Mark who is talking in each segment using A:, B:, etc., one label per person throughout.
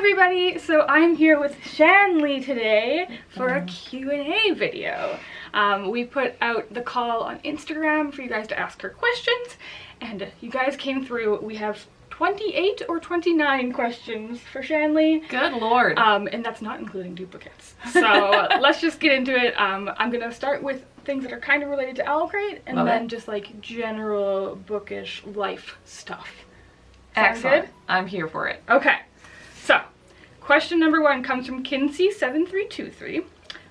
A: everybody! So I'm here with Shanleigh today for a Q&A video. We put out the call on Instagram for you guys to ask her questions, and you guys came through. We have 28 or 29 questions for Shanleigh.
B: Good lord.
A: And that's not including duplicates. So let's just get into it. I'm gonna start with things that are kind of related to OwlCrate, and then just like general bookish life stuff. Sound
B: Excellent.
A: good?
B: I'm here for it.
A: Okay. So, question number 1 comes from Kinsey7323.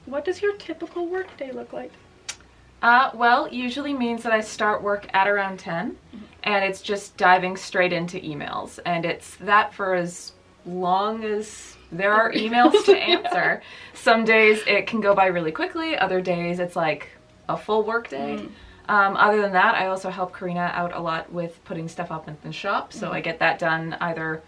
A: What does your typical workday look like?
B: Well, usually means that I start work at around 10, and it's just diving straight into emails, and it's that for as long as there are emails to answer. Some days it can go by really quickly, other days it's like a full workday. Other than that, I also help Karina out a lot with putting stuff up in the shop, so I get that done either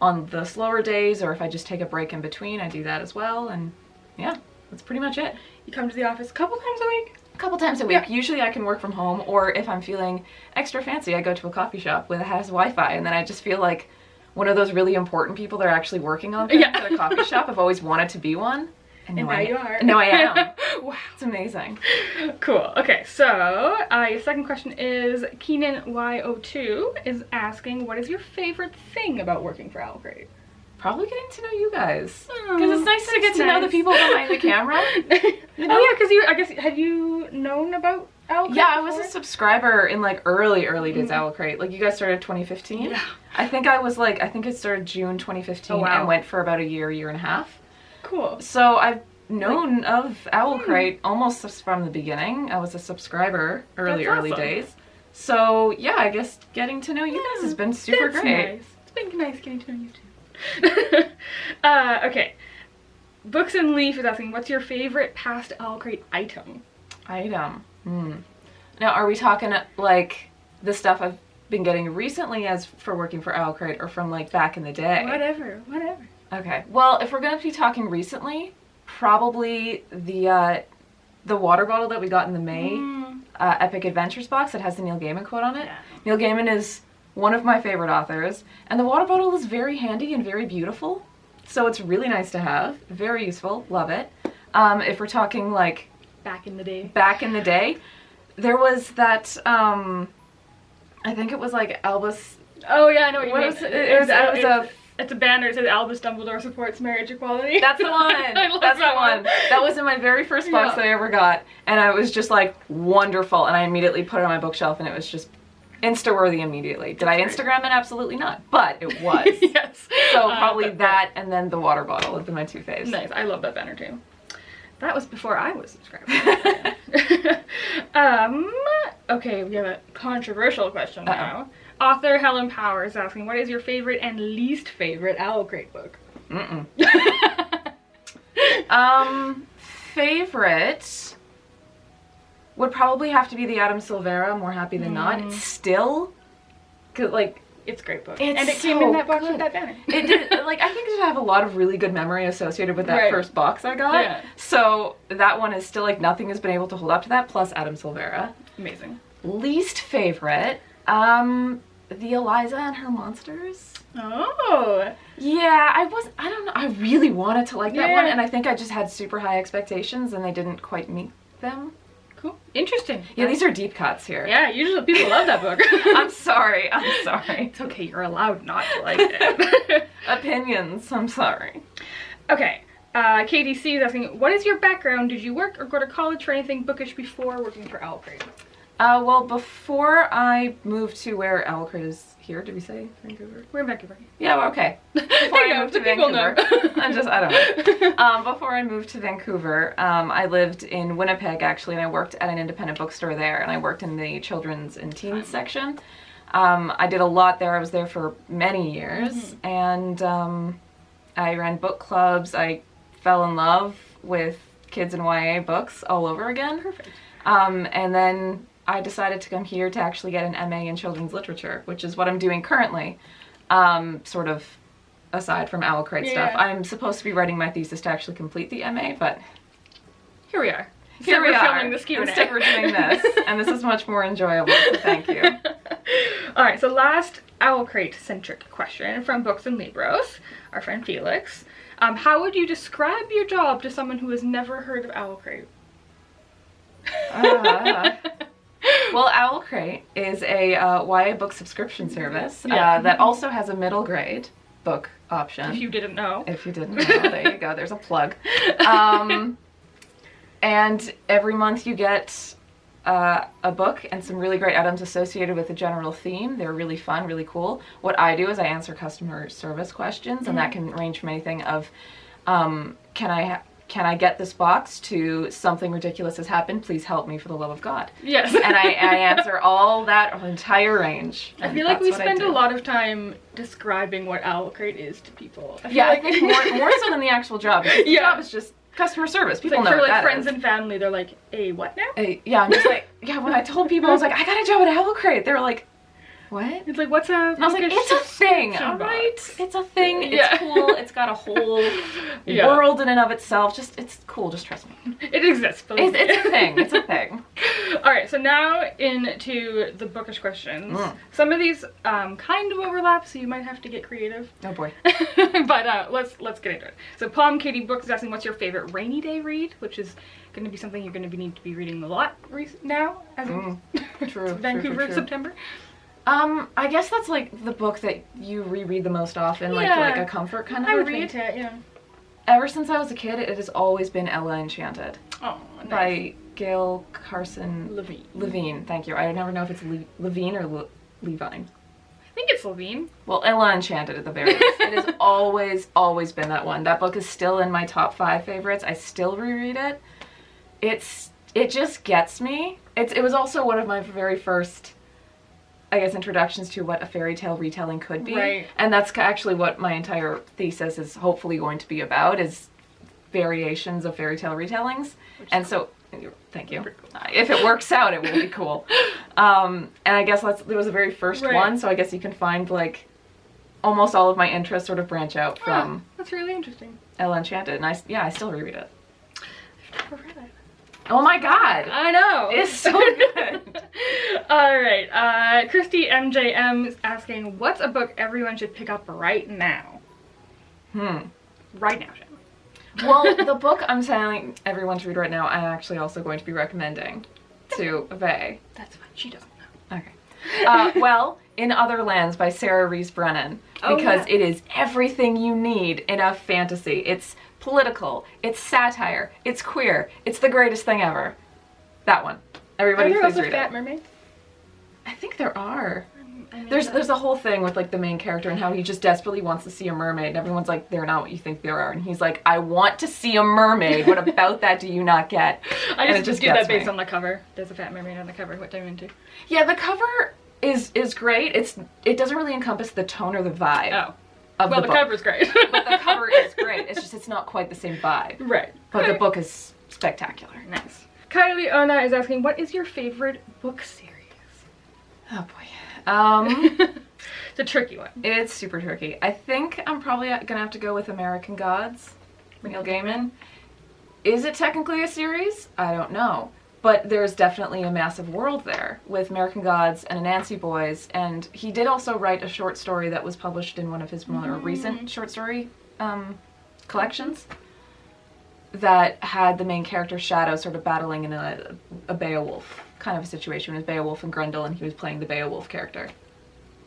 B: on the slower days, or if I just take a break in between, I do that as well, and yeah, that's pretty much it.
A: You come to the office a couple times a week?
B: A couple times a week. Yeah. Usually I can work from home, or if I'm feeling extra fancy, I go to a coffee shop that has Wi-Fi, and then I just feel like one of those really important people that are actually working on things at a coffee shop. I've always wanted to be one.
A: And now you are.
B: No, I am.
A: Wow.
B: It's amazing.
A: Cool. Okay, so your second question is KeenanY02 is asking, what is your favorite thing about working for OwlCrate?
B: Probably getting to know you guys. Because it's nice to get to know the people behind the camera. You know?
A: Oh yeah, because I guess, had you known about OwlCrate?
B: Yeah, I was a subscriber in like early days OwlCrate. Like you guys started 2015?
A: Yeah.
B: I think it started June 2015 and went for about a year and a half.
A: Cool.
B: So I've known of OwlCrate almost from the beginning. I was a subscriber early days. So yeah, I guess getting to know you guys has been super great.
A: Nice. It's been nice getting to know you too. Okay. Books and Leaf is asking, what's your favorite past OwlCrate item?
B: Now, are we talking like the stuff I've been getting recently as for working for OwlCrate, or from like back in the day?
A: Whatever.
B: Okay. Well, if we're gonna be talking recently, probably the water bottle that we got in the May Epic Adventures box that has the Neil Gaiman quote on it. Yeah. Neil Gaiman is one of my favorite authors, and the water bottle is very handy and very beautiful, so it's really nice to have. Very useful. Love it. If we're talking like
A: back in the day,
B: there was that I think it was like Albus.
A: Oh yeah, I know what you mean.
B: It's
A: a banner. It says Albus Dumbledore supports marriage equality.
B: That's the one. That's the one. That was in my very first box that I ever got, and I was just like, wonderful, and I immediately put it on my bookshelf, and it was just Insta-worthy immediately. Did I Instagram it? Absolutely not, but it was.
A: Yes.
B: So probably that, and then the water bottle have been my two faves.
A: Nice. I love that banner too. That was before I was subscribed. Okay, we have a controversial question now. Author Helen Power is asking, what is your favorite and least favorite OwlCrate book?
B: Favorite would probably have to be the Adam Silvera, More Happy Than Not. Still, cause like
A: it's a great book,
B: and
A: it came in that box with that banner.
B: It did. Like I think it have a lot of really good memory associated with that first box I got. Yeah. So that one is still like nothing has been able to hold up to that. Plus Adam Silvera.
A: Amazing.
B: Least favorite. The Eliza and Her Monsters.
A: Oh.
B: Yeah, I don't know. I really wanted to like that one, and I think I just had super high expectations and they didn't quite meet them.
A: Cool. Interesting.
B: Yeah, these are deep cuts here.
A: Yeah, usually people love that book.
B: I'm sorry.
A: It's okay, you're allowed not to like it.
B: Opinions, I'm sorry.
A: Okay. KDC is asking, what is your background? Did you work or go to college for anything bookish before working for OwlCrate?
B: Well, before I moved to where OwlCrate is here, did we say Vancouver?
A: We're in Vancouver.
B: Yeah, well, okay. Before I moved to Vancouver, I don't know. Before I moved to Vancouver, I lived in Winnipeg actually, and I worked at an independent bookstore there, and I worked in the children's and teens section. I did a lot there. I was there for many years, and I ran book clubs. I fell in love with kids and YA books all over again.
A: Perfect.
B: And then I decided to come here to actually get an MA in children's literature, which is what I'm doing currently, sort of aside from OwlCrate stuff. I'm supposed to be writing my thesis to actually complete the MA, but
A: here we are.
B: Here we are.
A: Filming this Q&A.
B: Instead we're doing this, and this is much more enjoyable, so thank you.
A: Alright, so last OwlCrate-centric question from Books and Libros, our friend Felix. How would you describe your job to someone who has never heard of OwlCrate?
B: Well, OwlCrate is a YA book subscription service that also has a middle grade book option.
A: If you didn't know.
B: If you didn't know, there you go, there's a plug. And every month you get a book and some really great items associated with the general theme. They're really fun, really cool. What I do is I answer customer service questions, and that can range from anything of, can I get this box to something ridiculous has happened, please help me for the love of God.
A: Yes.
B: And I answer all that entire range.
A: I feel like we spend a lot of time describing what OwlCrate is to people.
B: I think more so than the actual job. Because the job is just customer service. People know
A: for
B: what that
A: friends
B: is.
A: and family, they're like, "Hey, what now?"
B: Yeah, I'm just like, when I told people, I was like, I got a job at OwlCrate. They were like, what?
A: It's like, what's a...
B: And I was like, it's a thing, alright? It's a thing, it's cool, it's got a whole world in and of itself. It's cool, just trust me.
A: It exists, believe me.
B: It's a thing, it's a thing.
A: Alright, so now into the bookish questions. Some of these kind of overlap, so you might have to get creative.
B: Oh boy.
A: But let's get into it. So Palm Katie Books is asking, what's your favorite rainy day read? Which is going to be something you're going to need to be reading a lot now, as
B: True,
A: Vancouver in
B: true.
A: September.
B: I guess that's like the book that you reread the most often, like a comfort kind of
A: I
B: a
A: read
B: thing.
A: it,
B: Ever since I was a kid, it has always been Ella Enchanted.
A: Oh, nice.
B: By Gail Carson
A: Levine.
B: Thank you. I never know if it's Levine or Levine.
A: I think it's Levine.
B: Well, Ella Enchanted at the very least. It has always been that one. That book is still in my top 5 favorites. I still reread it. It just gets me. It was also one of my very first, I guess, introductions to what a fairy tale retelling could be.
A: Right.
B: And that's actually what my entire thesis is hopefully going to be about, is variations of fairy tale retellings. And so, thank you. If it works out, it will be cool. And I guess it was the very first one, so I guess you can find, like, almost all of my interests sort of branch out from...
A: that's really interesting.
B: Ella Enchanted, and I still reread it.
A: I've never read it.
B: Oh my god!
A: I know!
B: It's so good!
A: Alright, Christy MJM is asking, what's a book everyone should pick up right now? Right now, Shanleigh.
B: Well, the book I'm telling everyone to read right now, I'm actually also going to be recommending to Vay.
A: That's fine, she doesn't know.
B: Okay. Well, In Other Lands by Sarah Rees Brennan. Because it is everything you need in a fantasy. It's political, it's satire, it's queer, it's the greatest thing ever. That one. Everybody please read it.
A: Are there also Fat Mermaids?
B: I think there are. There's a whole thing with like the main character and how he just desperately wants to see a mermaid, and everyone's like, they're not what you think they are, and he's like, I want to see a mermaid. What about that do you not get?
A: I just did that based on the cover. There's a fat mermaid on the cover, which I'm into.
B: Yeah, the cover is great. It doesn't really encompass the tone or the vibe.
A: Oh.
B: Of
A: well,
B: the
A: the cover's great.
B: But the cover is great. It's not quite the same vibe.
A: Right.
B: But the book is spectacular.
A: Nice. Kylie Ona is asking, what is your favorite book series?
B: Oh boy.
A: It's a tricky one.
B: It's super tricky. I think I'm probably gonna have to go with American Gods, Neil Gaiman. Is it technically a series? I don't know. But there's definitely a massive world there with American Gods and Anansi Boys, and he did also write a short story that was published in one of his more recent short story collections that had the main character Shadow sort of battling in a Beowulf kind of a situation. It was Beowulf and Grendel, and he was playing the Beowulf character.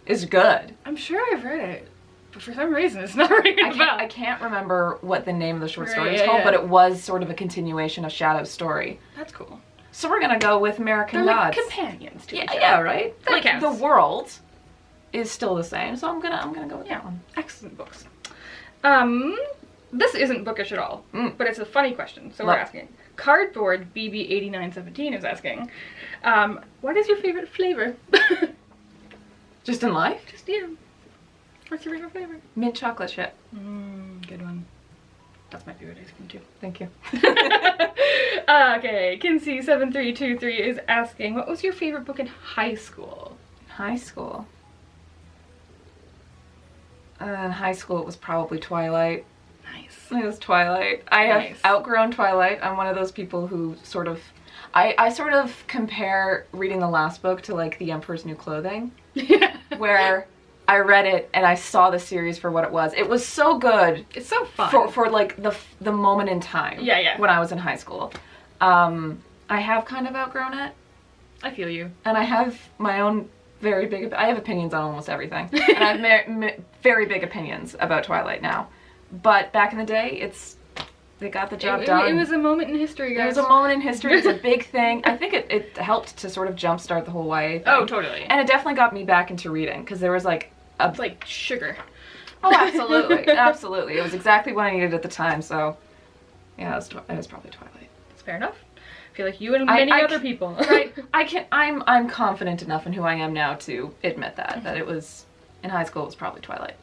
B: It's good.
A: I'm sure I've read it, but for some reason it's not ringing a bell.
B: I can't remember what the name of the short story is called, but it was sort of a continuation of Shadow's story.
A: That's cool.
B: So we're gonna go with American
A: They're
B: Gods.
A: like companions to each other.
B: Yeah, right?
A: That counts.
B: The world is still the same, so I'm gonna go with that one.
A: Excellent books. This isn't bookish at all, but it's a funny question, so we're asking. Cardboard BB8917 is asking, what is your favorite flavor?
B: Just in life?
A: Just, yeah. What's your favorite flavor?
B: Mint chocolate chip.
A: Good one. That's my favorite ice cream too.
B: Thank you.
A: Okay, Kinsey7323 is asking, what was your favorite book in high school?
B: High school? In high school it was probably Twilight.
A: Nice.
B: It was Twilight. I have outgrown Twilight. I'm one of those people who sort of... I sort of compare reading the last book to like The Emperor's New Clothing.
A: Yeah.
B: where I read it and I saw the series for what it was. It was so good.
A: It's so fun.
B: For like the moment in time.
A: Yeah.
B: When I was in high school. I have kind of outgrown it.
A: I feel you. And
B: I have my own I have opinions on almost everything. And I have very big opinions about Twilight now. But back in the day, they got the job done.
A: It was a moment in history, guys.
B: It was a moment in history. It was a big thing. I think it helped to sort of jumpstart the whole YA thing.
A: Oh, totally.
B: And it definitely got me back into reading, because there was like
A: it's like sugar.
B: Oh, absolutely. Absolutely. It was exactly what I needed at the time, so yeah, it was probably Twilight.
A: That's fair enough. I feel like you and many other people.
B: Right. I'm confident enough in who I am now to admit that it was, in high school, it was probably Twilight.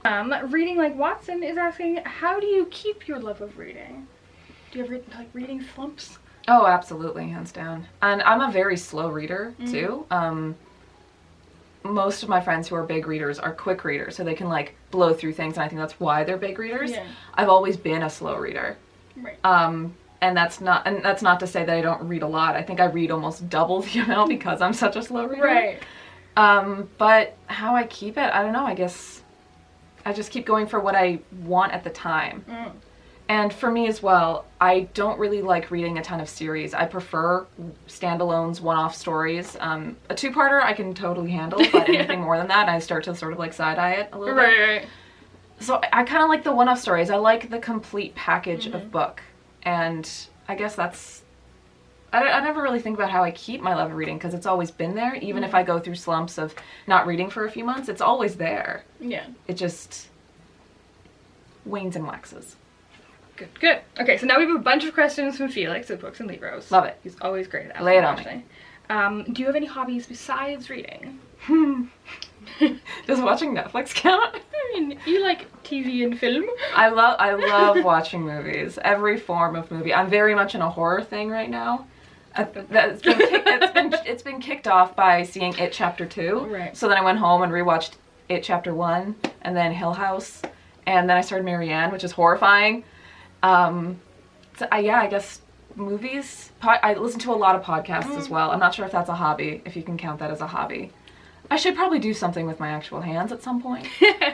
A: Reading Like Watson is asking, how do you keep your love of reading? Do you ever like reading slumps?
B: Oh, absolutely, hands down. And I'm a very slow reader too. Most of my friends who are big readers are quick readers, so they can like blow through things, and I think that's why they're big readers.
A: Yeah.
B: I've always been a slow reader.
A: Right.
B: And that's not to say that I don't read a lot. I think I read almost double the amount because I'm such a slow reader.
A: Right.
B: But how I keep it, I don't know, I guess I just keep going for what I want at the time. And for me as well, I don't really like reading a ton of series. I prefer standalones, one-off stories. A two-parter I can totally handle, but anything more than that, I start to sort of like side-eye it a little bit.
A: Right.
B: So I kind of like the one-off stories. I like the complete package of book. And I guess that's... I never really think about how I keep my love of reading, because it's always been there. Even if I go through slumps of not reading for a few months, it's always there.
A: Yeah.
B: It just wanes and waxes.
A: Good. Okay, so now we have a bunch of questions from Felix at Books and Libros.
B: Love it.
A: He's always great at asking.
B: Lay it on me.
A: Do you have any hobbies besides reading?
B: Does watching Netflix count?
A: I mean, you like TV and film.
B: I love watching movies. Every form of movie. I'm very much in a horror thing right now. It's been kicked off by seeing It Chapter 2. Right. So then I went home and rewatched It Chapter 1, and then Hill House, and then I started Marianne, which is horrifying. I guess movies. I listen to a lot of podcasts as well. I'm not sure if that's a hobby, if you can count that as a hobby. I should probably do something with my actual hands at some point.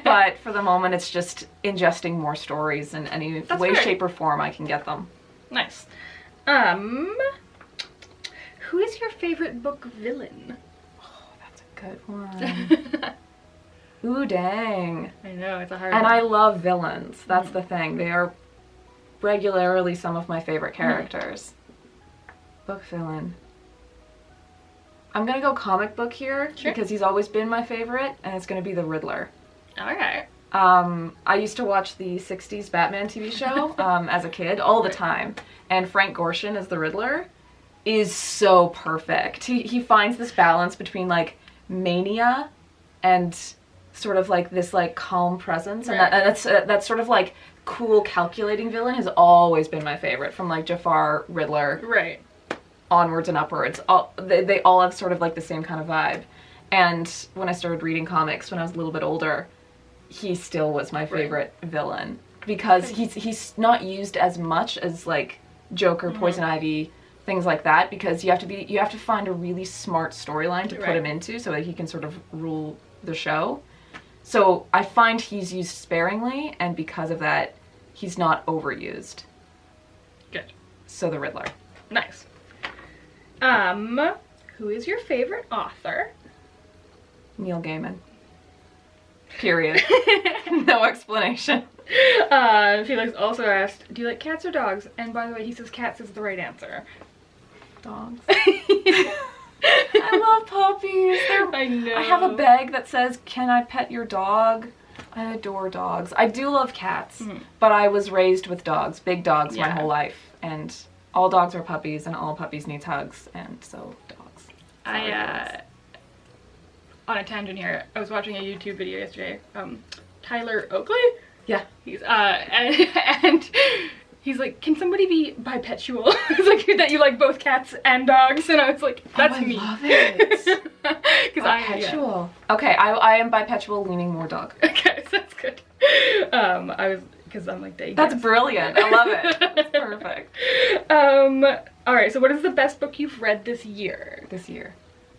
B: But for the moment, it's just ingesting more stories in any way, shape, or form I can get them.
A: Nice. Who is your favorite book villain?
B: Oh, that's a good one. Ooh, dang.
A: I know, it's a hard one.
B: And I love villains. That's the thing. They are regularly some of my favorite characters. Book villain. I'm gonna go comic book here because he's always been my favorite, and it's gonna be the Riddler.
A: Okay.
B: I used to watch the 60s Batman TV show as a kid all the time, and Frank Gorshin as the Riddler is so perfect. He finds this balance between like mania and sort of like this like calm presence, and that's sort of like cool calculating villain has always been my favorite, from like Jafar, Riddler, onwards and upwards. They all have sort of like the same kind of vibe. And when I started reading comics when I was a little bit older, he still was my favorite villain, because he's not used as much as like Joker, Poison Ivy, things like that, because you have to find a really smart storyline to put him into so that he can sort of rule the show. So I find he's used sparingly, and because of that, he's not overused.
A: Good.
B: So the Riddler.
A: Nice. Who is your favorite author?
B: Neil Gaiman. Period. No explanation.
A: Felix also asked, do you like cats or dogs? And by the way, he says cats is the right answer.
B: Dogs. I love puppies. I know. I have a bag that says, "Can I pet your dog?" I adore dogs. I do love cats, but I was raised with dogs, big dogs, my whole life, and all dogs are puppies, and all puppies need hugs, and so dogs.
A: Dogs. On a tangent here, I was watching a YouTube video yesterday. Tyler Oakley. Yeah. He's and he's like, can somebody be bipedal? It's like that you like both cats and dogs, and I was like, that's me.
B: I love it. Bipedal. Okay, I am bipedal, leaning more dog.
A: Okay, so that's good. Because I'm like,
B: that's brilliant. I love it. That's perfect.
A: All right. So, what is the best book you've read this year?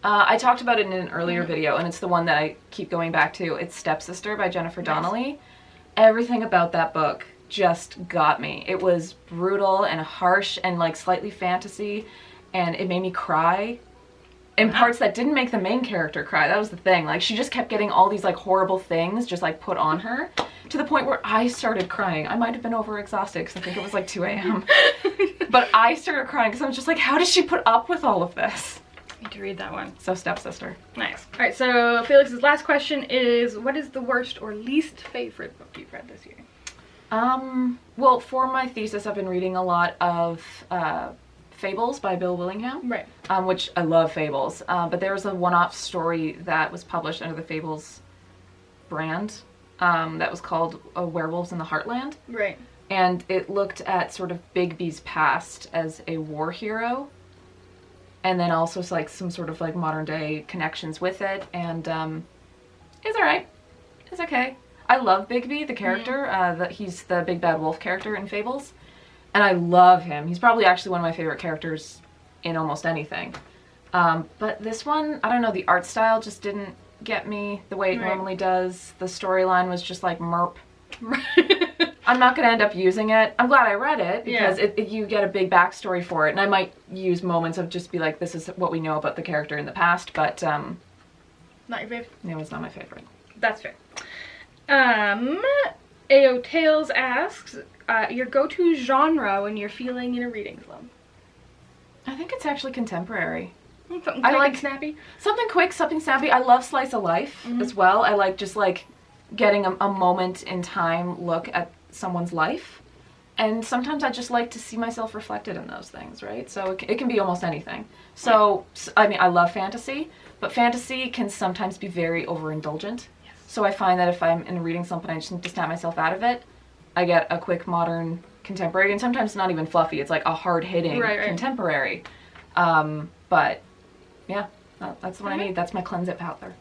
B: I talked about it in an earlier video, and it's the one that I keep going back to. It's Stepsister by Jennifer Donnelly. Everything about that book just got me. It was brutal and harsh and like slightly fantasy, and it made me cry in parts that didn't make the main character cry. That was the thing. Like, she just kept getting all these like horrible things just like put on her to the point where I started crying. I might have been overexhausted because I think it was like 2 a.m. But I started crying because I was just like, how does she put up with all of this?
A: I need to read that one.
B: So Stepsister.
A: Nice. All right, so Felix's last question is, what is the worst or least favorite book you've read this year?
B: Well, for my thesis, I've been reading a lot of Fables by Bill Willingham.
A: Right.
B: Which I love Fables. But there was a one-off story that was published under the Fables brand that was called Werewolves in the Heartland.
A: Right.
B: And it looked at sort of Bigby's past as a war hero. And then also like some sort of like modern day connections with it. And it's alright. It's okay. I love Bigby, the character. He's the big bad wolf character in Fables. And I love him. He's probably actually one of my favorite characters in almost anything. But this one, I don't know, the art style just didn't get me the way it normally does. The storyline was just like merp. I'm not going to end up using it. I'm glad I read it because you get a big backstory for it. And I might use moments of just be like, this is what we know about the character in the past. But
A: not your favorite?
B: No, it's not my favorite.
A: That's fair. Ayoh Tales asks, your go-to genre when you're feeling in a reading slump?
B: I think it's actually contemporary.
A: Something quick and snappy?
B: Something quick, something snappy. I love slice of life as well. I like just like getting a moment in time look at someone's life. And sometimes I just like to see myself reflected in those things, right? So it can be almost anything. So, I mean, I love fantasy, but fantasy can sometimes be very overindulgent. So I find that if I'm in reading something, I just need to snap myself out of it. I get a quick modern contemporary, and sometimes not even fluffy. It's like a hard-hitting contemporary. But yeah, that's what I need. That's my cleanse it powder.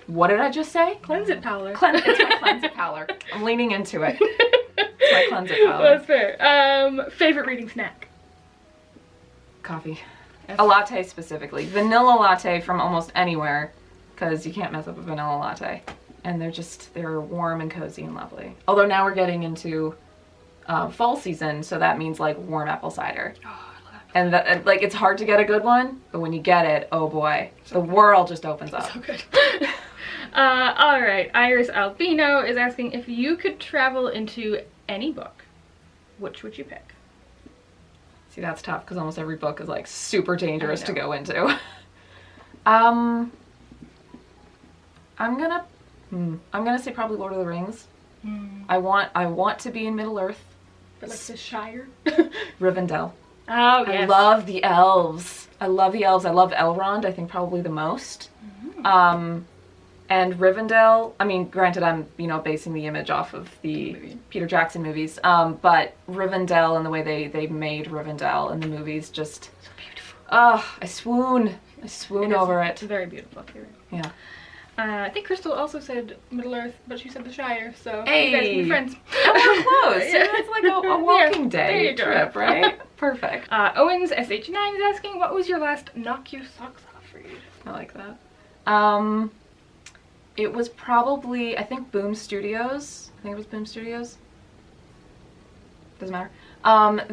B: What did I just say?
A: Cleanse it powder.
B: It's my cleanse it powder. I'm leaning into it. It's my cleanse it powder.
A: That's fair. Favorite reading snack?
B: Coffee. A latte specifically. Vanilla latte from almost anywhere. Because you can't mess up a vanilla latte. And they're warm and cozy and lovely. Although now we're getting into fall season, so that means like warm apple cider. Oh, I love that. And like, it's hard to get a good one, but when you get it, oh boy, the world just opens up.
A: So good. Alright, Iris Albino is asking, if you could travel into any book, which would you pick?
B: See, that's tough, because almost every book is like super dangerous to go into. I'm gonna say probably Lord of the Rings. I want to be in Middle Earth.
A: But like the Shire?
B: Rivendell.
A: Oh, yes.
B: I love the elves. I love Elrond, I think probably the most. And Rivendell, I mean, granted I'm, basing the image off of the Peter Jackson movies, but Rivendell and the way they made Rivendell in the movies just... So beautiful. I swoon over it.
A: It's a very beautiful theory.
B: Yeah.
A: I think Crystal also said Middle Earth, but she said the Shire, so
B: hey.
A: You guys can be friends.
B: Oh, we're close. Yeah. It's like a walking day trip, right? Perfect.
A: Owens SH9 is asking, what was your last knock your socks off read?
B: I like that. It was probably, I think Boom Studios. I think it was Boom Studios. Doesn't matter.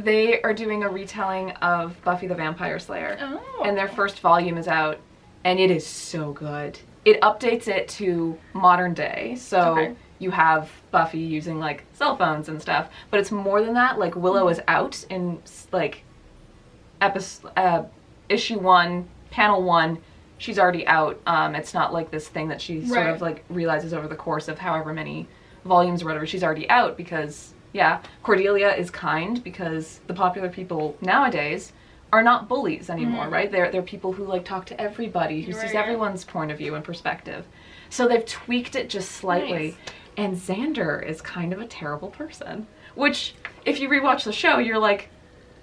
B: They are doing a retelling of Buffy the Vampire Slayer.
A: Oh.
B: And their first volume is out, and it is so good. It updates it to modern day, so you have Buffy using like cell phones and stuff, but it's more than that. Like Willow is out in like issue 1, panel 1. She's already out. It's not like this thing that she sort of like realizes over the course of however many volumes or whatever. She's already out because Cordelia is kind because the popular people nowadays are not bullies anymore, right? They're people who like talk to everybody, who sees everyone's point of view and perspective. So they've tweaked it just slightly. Nice. And Xander is kind of a terrible person, which if you rewatch the show, you're like,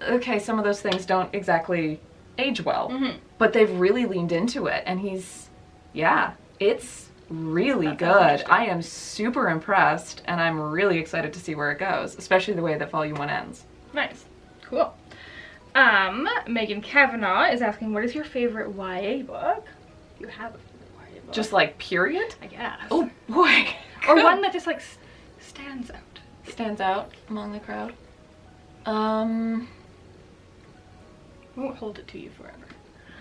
B: okay, some of those things don't exactly age well, but they've really leaned into it, and it's really good. I am super impressed, and I'm really excited to see where it goes, especially the way that volume 1 ends.
A: Nice. Cool. Megan Kavanaugh is asking, what is your favorite YA book? You have a favorite YA book.
B: Just like period?
A: I guess.
B: Oh boy.
A: Or one that just like stands out.
B: Stands out among the crowd.
A: Won't hold it to you forever.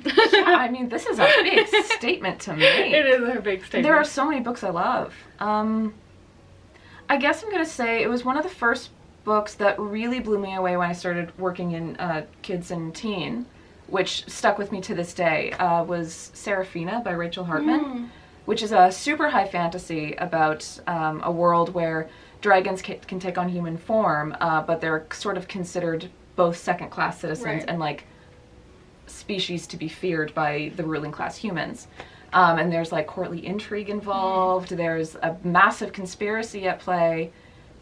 B: Yeah, I mean, this is a big statement to make.
A: It is a big statement.
B: There are so many books I love. I guess I'm gonna say it was one of the first books that really blew me away when I started working in kids and teen, which stuck with me to this day, was Serafina by Rachel Hartman, which is a super high fantasy about a world where dragons can take on human form, but they're sort of considered both second-class citizens and like species to be feared by the ruling class humans. And there's like courtly intrigue involved, there's a massive conspiracy at play,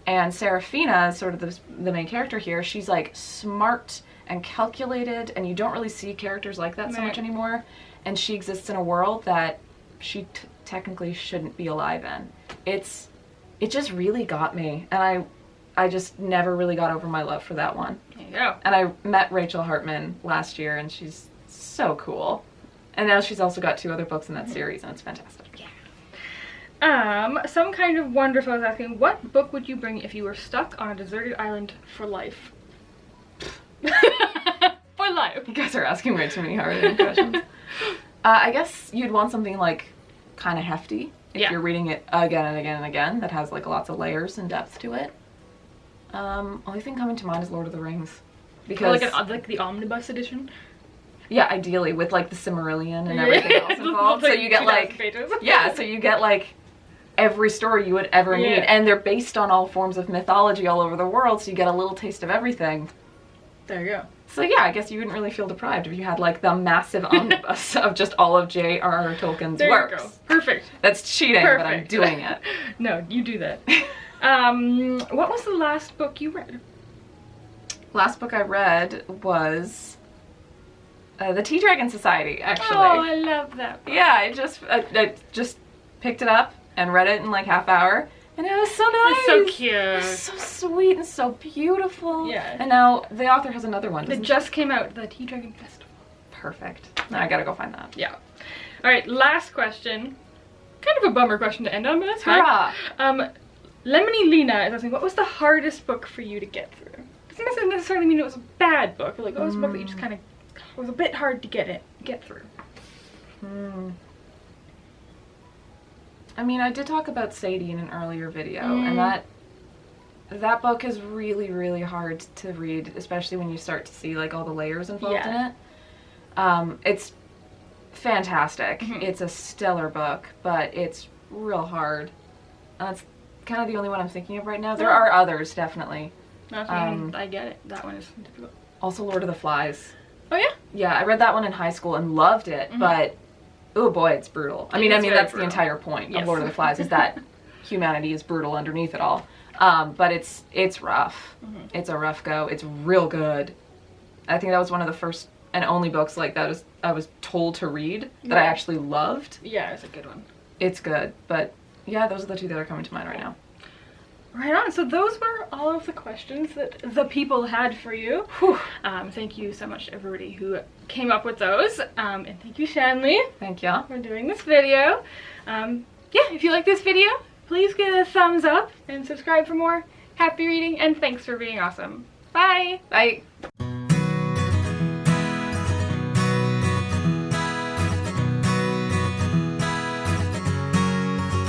B: and Serafina, sort of the main character here, she's like smart and calculated, and you don't really see characters like that so much anymore, and she exists in a world that she technically shouldn't be alive in. It just really got me, and I just never really got over my love for that one.
A: There you go.
B: And I met Rachel Hartman last year, and she's so cool. And now she's also got 2 other books in that series, and it's fantastic.
A: Yeah. Some Kind of Wonderful is asking, what book would you bring if you were stuck on a deserted island for life? For life.
B: You guys are asking way too many hard questions. I guess you'd want something like kind of hefty. If you're reading it again and again and again, that has like lots of layers and depth to it. Only thing coming to mind is Lord of the Rings, because
A: like the omnibus edition.
B: Yeah, ideally with like the Silmarillion and everything else involved. So you get like so you get like every story you would ever need, and they're based on all forms of mythology all over the world, so you get a little taste of everything.
A: There you go.
B: So yeah, I guess you wouldn't really feel deprived if you had like the massive omnibus of just all of J.R.R. Tolkien's works.
A: There you go. Perfect.
B: That's cheating, but I'm doing it.
A: No, you do that. What was the last book you read?
B: Last book I read was The Tea Dragon Society, actually.
A: Oh, I love that book.
B: Yeah, I just picked it up and read it in like half hour. And it was so nice.
A: It's so cute.
B: It's so sweet and so beautiful.
A: Yeah.
B: And now the author has another one.
A: It just came out, the Tea Dragon Festival.
B: Perfect. Now I gotta go find that.
A: Yeah. All right, last question. Kind of a bummer question to end on, but that's fine. Lemony Lena is asking, what was the hardest book for you to get through? Doesn't necessarily mean it was a bad book. Like, it was a book that you just kind of, it was a bit hard to get through.
B: I mean, I did talk about Sadie in an earlier video, and that book is really, really hard to read, especially when you start to see like all the layers involved in it. It's fantastic. It's a stellar book, but it's real hard. That's kind of the only one I'm thinking of right now. There are others, definitely.
A: I get it. That one is difficult.
B: Also, Lord of the Flies.
A: Oh yeah?
B: Yeah, I read that one in high school and loved it, but oh boy, it's brutal. I mean, that's the entire point of Lord of the Flies, is that humanity is brutal underneath it all. But it's rough. It's a rough go. It's real good. I think that was one of the first and only books like that I was told to read that I actually loved.
A: Yeah, it's a good one.
B: It's good, but yeah, those are the 2 that are coming to mind right now.
A: Right on. So those were all of the questions that the people had for you. Thank you so much to everybody who came up with those. And thank you, Shanleigh.
B: Thank you
A: for doing this video. Yeah, if you like this video, please give it a thumbs up and subscribe for more. Happy reading, and thanks for being awesome. Bye!
B: Bye!